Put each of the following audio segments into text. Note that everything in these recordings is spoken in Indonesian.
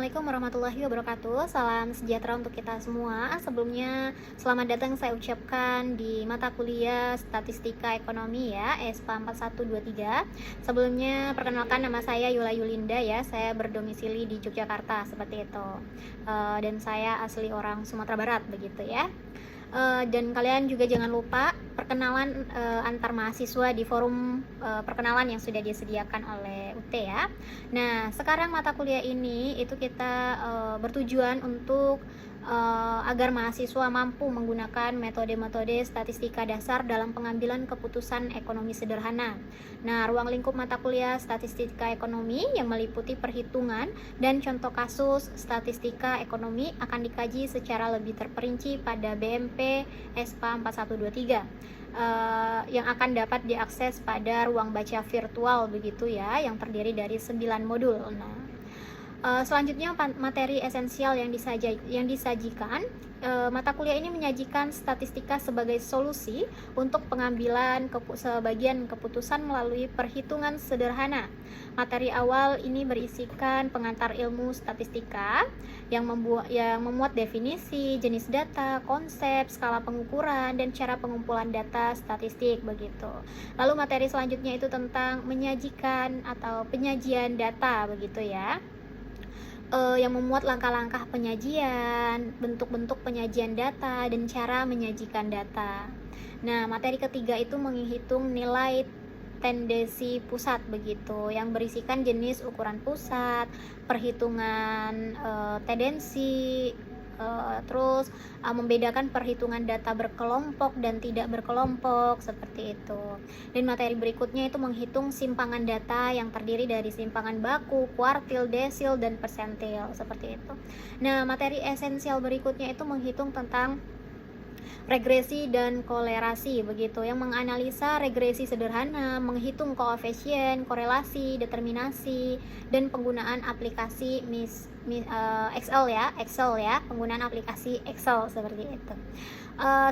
Assalamualaikum warahmatullahi wabarakatuh. Salam sejahtera untuk kita semua. Sebelumnya, selamat datang saya ucapkan di mata kuliah Statistika Ekonomi ya, ESPA 4123. Sebelumnya, perkenalkan nama saya Yula Yulinda ya. Saya berdomisili di Yogyakarta seperti itu. Dan saya asli orang Sumatera Barat begitu ya. Dan kalian juga jangan lupa perkenalan antar mahasiswa di forum perkenalan yang sudah disediakan oleh UT ya. Nah, sekarang mata kuliah ini itu kita bertujuan untuk agar mahasiswa mampu menggunakan metode-metode statistika dasar dalam pengambilan keputusan ekonomi sederhana. Nah, ruang lingkup mata kuliah statistika ekonomi yang meliputi perhitungan dan contoh kasus statistika ekonomi akan dikaji secara lebih terperinci pada BMP ESPA 4123 yang akan dapat diakses pada ruang baca virtual begitu ya, yang terdiri dari 9 modul. Nah, selanjutnya materi esensial yang disajikan. Mata kuliah ini menyajikan statistika sebagai solusi untuk pengambilan sebagian keputusan melalui perhitungan sederhana. Materi awal ini berisikan pengantar ilmu statistika yang memuat definisi, jenis data, konsep, skala pengukuran, dan cara pengumpulan data statistik begitu. Lalu materi selanjutnya itu tentang menyajikan atau penyajian data begitu ya. Yang memuat langkah-langkah penyajian, bentuk-bentuk penyajian data, dan cara menyajikan data. Nah, materi ketiga itu menghitung nilai tendensi pusat begitu, yang berisikan jenis ukuran pusat, perhitungan tendensi, terus membedakan perhitungan data berkelompok dan tidak berkelompok seperti itu. Dan materi berikutnya itu menghitung simpangan data yang terdiri dari simpangan baku, kuartil, desil, dan persentil seperti itu. Nah, materi esensial berikutnya itu menghitung tentang regresi dan kolerasi begitu, yang menganalisa regresi sederhana, menghitung koefisien, korelasi, determinasi, dan penggunaan aplikasi Excel ya, penggunaan aplikasi Excel seperti itu.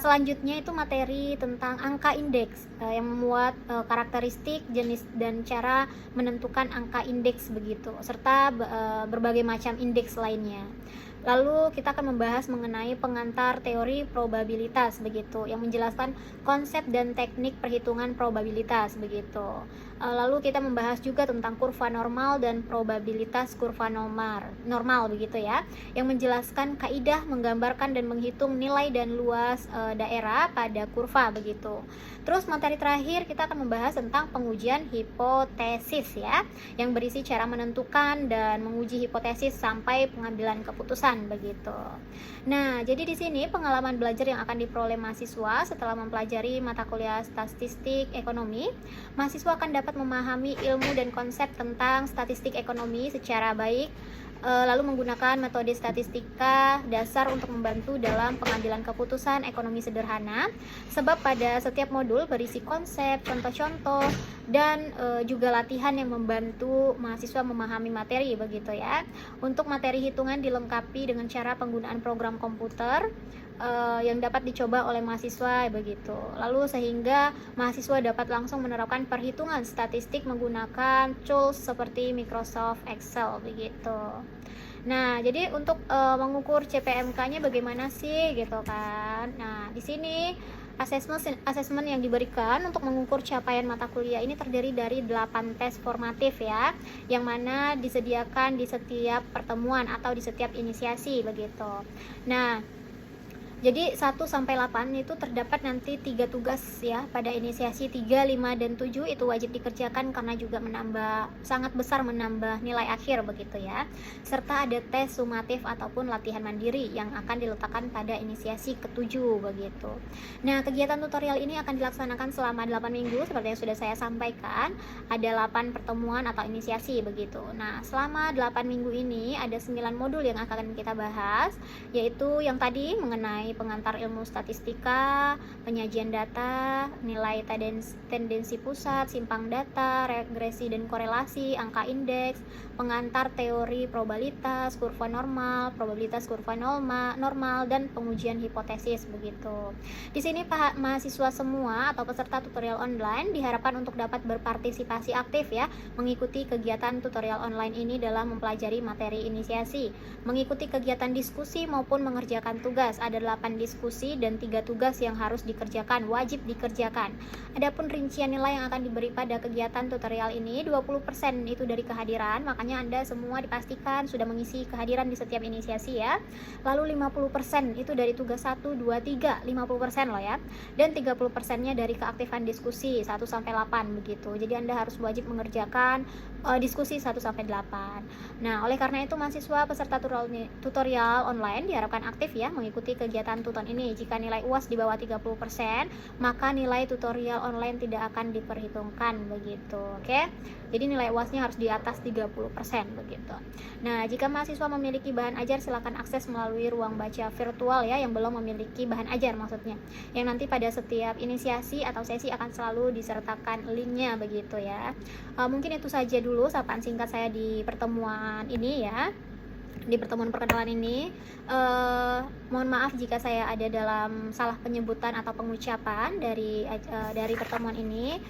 Selanjutnya itu materi tentang angka indeks yang memuat karakteristik, jenis, dan cara menentukan angka indeks begitu, serta berbagai macam indeks lainnya. Lalu kita akan membahas mengenai pengantar teori probabilitas begitu, yang menjelaskan konsep dan teknik perhitungan probabilitas begitu. Lalu kita membahas juga tentang kurva normal dan probabilitas kurva normal begitu ya, yang menjelaskan kaidah menggambarkan dan menghitung nilai dan luas daerah pada kurva begitu. Terus materi terakhir kita akan membahas tentang pengujian hipotesis ya, yang berisi cara menentukan dan menguji hipotesis sampai pengambilan keputusan begitu. Nah, jadi di sini pengalaman belajar yang akan diperoleh mahasiswa setelah mempelajari mata kuliah statistik ekonomi, mahasiswa akan dapat memahami ilmu dan konsep tentang statistik ekonomi secara baik, lalu menggunakan metode statistika dasar untuk membantu dalam pengambilan keputusan ekonomi sederhana, sebab pada setiap modul berisi konsep, contoh-contoh, dan juga latihan yang membantu mahasiswa memahami materi begitu ya. Untuk materi hitungan dilengkapi dengan cara penggunaan program komputer yang dapat dicoba oleh mahasiswa begitu. Lalu sehingga mahasiswa dapat langsung menerapkan perhitungan statistik menggunakan tools seperti Microsoft Excel begitu. Nah, jadi untuk mengukur CPMK-nya bagaimana sih gitu kan. Nah, di sini asesmen yang diberikan untuk mengukur capaian mata kuliah ini terdiri dari 8 tes formatif ya, yang mana disediakan di setiap pertemuan atau di setiap inisiasi begitu. Nah, jadi 1-8 itu terdapat nanti 3 tugas ya. Pada inisiasi 3, 5, dan 7 itu wajib dikerjakan karena juga sangat besar menambah nilai akhir begitu ya. Serta ada tes sumatif ataupun latihan mandiri yang akan diletakkan pada inisiasi ke-7 begitu. Nah, kegiatan tutorial ini akan dilaksanakan selama 8 minggu seperti yang sudah saya sampaikan. Ada 8 pertemuan atau inisiasi begitu. Nah, selama 8 minggu ini ada 9 modul yang akan kita bahas, yaitu yang tadi mengenai pengantar ilmu statistika, penyajian data, nilai tendensi pusat, simpang data, regresi dan korelasi, angka indeks, pengantar teori probabilitas, kurva normal, probabilitas kurva normal, dan pengujian hipotesis begitu. Di sini mahasiswa semua atau peserta tutorial online diharapkan untuk dapat berpartisipasi aktif ya, mengikuti kegiatan tutorial online ini dalam mempelajari materi inisiasi, mengikuti kegiatan diskusi maupun mengerjakan tugas. Ada 8 diskusi dan 3 tugas yang harus dikerjakan, wajib dikerjakan. Adapun rincian nilai yang akan diberi pada kegiatan tutorial ini 20% itu dari kehadiran, makanya Anda semua dipastikan sudah mengisi kehadiran di setiap inisiasi ya. Lalu 50% itu dari tugas 1, 2, 3, 50% loh ya. Dan 30%-nya dari keaktifan diskusi 1 sampai 8 begitu. Jadi Anda harus wajib mengerjakan diskusi 1 sampai 8. Nah, oleh karena itu mahasiswa peserta tutorial online diharapkan aktif ya mengikuti kegiatan tuton ini. Jika nilai UAS di bawah 30%, maka nilai tutorial online tidak akan diperhitungkan begitu. Oke. Jadi nilai UAS-nya harus di atas 30% begitu. Nah, jika mahasiswa memiliki bahan ajar silakan akses melalui ruang baca virtual ya yang belum memiliki bahan ajar maksudnya. Yang nanti pada setiap inisiasi atau sesi akan selalu disertakan linknya begitu ya. Mungkin itu saja dulu sapaan singkat saya di pertemuan ini ya. Di pertemuan perkenalan ini mohon maaf jika saya ada dalam salah penyebutan atau pengucapan dari pertemuan ini.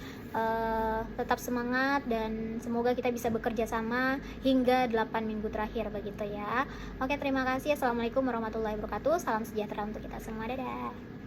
Tetap semangat dan semoga kita bisa bekerja sama hingga 8 minggu terakhir begitu ya. Oke, terima kasih. Assalamualaikum warahmatullahi wabarakatuh. Salam sejahtera untuk kita semua. Dadah.